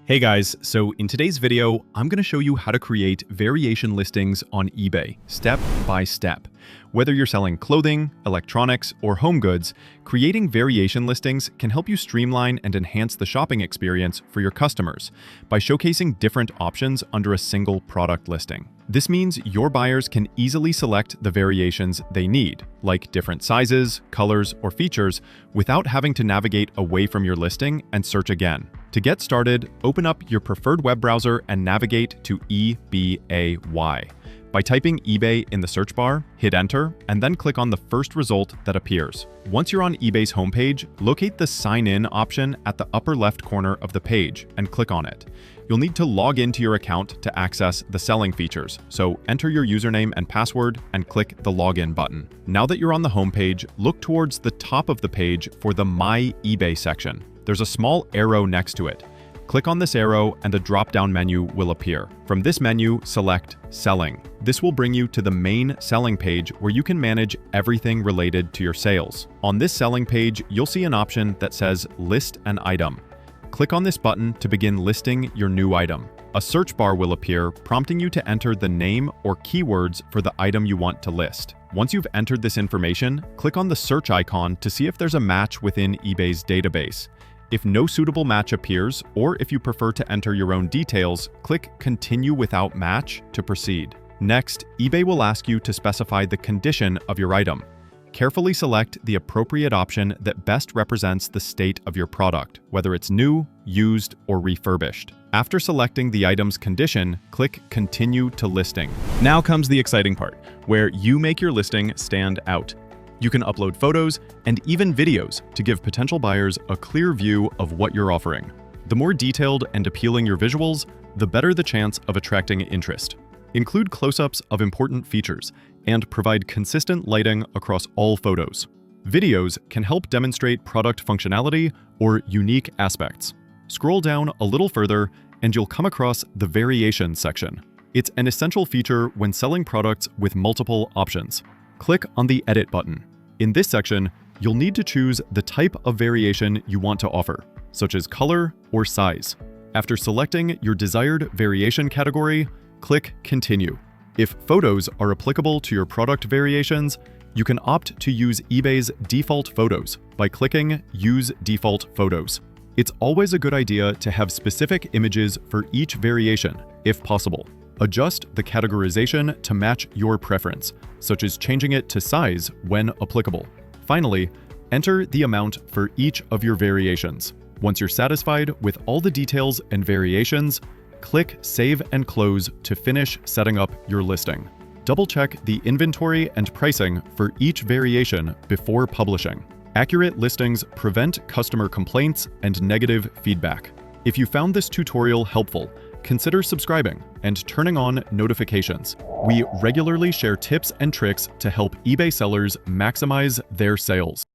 Hey guys, so in today's video, I'm going to show you how to create variation listings on eBay, step by step. Whether you're selling clothing, electronics, or home goods, creating variation listings can help you streamline and enhance the shopping experience for your customers by showcasing different options under a single product listing. This means your buyers can easily select the variations they need, like different sizes, colors, or features, without having to navigate away from your listing and search again. To get started, open up your preferred web browser and navigate to eBay. By typing eBay in the search bar, hit enter, and then click on the first result that appears. Once you're on eBay's homepage, locate the Sign In option at the upper left corner of the page and click on it. You'll need to log into your account to access the selling features, so enter your username and password and click the Login button. Now that you're on the homepage, look towards the top of the page for the My eBay section. There's a small arrow next to it. Click on this arrow and a drop-down menu will appear. From this menu, select Selling. This will bring you to the main selling page where you can manage everything related to your sales. On this selling page, you'll see an option that says List an Item. Click on this button to begin listing your new item. A search bar will appear, prompting you to enter the name or keywords for the item you want to list. Once you've entered this information, click on the search icon to see if there's a match within eBay's database. If no suitable match appears, or if you prefer to enter your own details, click Continue Without Match to proceed. Next, eBay will ask you to specify the condition of your item. Carefully select the appropriate option that best represents the state of your product, whether it's new, used, or refurbished. After selecting the item's condition, click Continue to Listing. Now comes the exciting part, where you make your listing stand out. You can upload photos and even videos to give potential buyers a clear view of what you're offering. The more detailed and appealing your visuals, the better the chance of attracting interest. Include close-ups of important features and provide consistent lighting across all photos. Videos can help demonstrate product functionality or unique aspects. Scroll down a little further and you'll come across the Variations section. It's an essential feature when selling products with multiple options. Click on the Edit button. In this section, you'll need to choose the type of variation you want to offer, such as color or size. After selecting your desired variation category, click Continue. If photos are applicable to your product variations, you can opt to use eBay's default photos by clicking Use Default Photos. It's always a good idea to have specific images for each variation, if possible. Adjust the categorization to match your preference, such as changing it to size when applicable. Finally, enter the amount for each of your variations. Once you're satisfied with all the details and variations, click Save and Close to finish setting up your listing. Double-check the inventory and pricing for each variation before publishing. Accurate listings prevent customer complaints and negative feedback. If you found this tutorial helpful, consider subscribing and turning on notifications. We regularly share tips and tricks to help eBay sellers maximize their sales.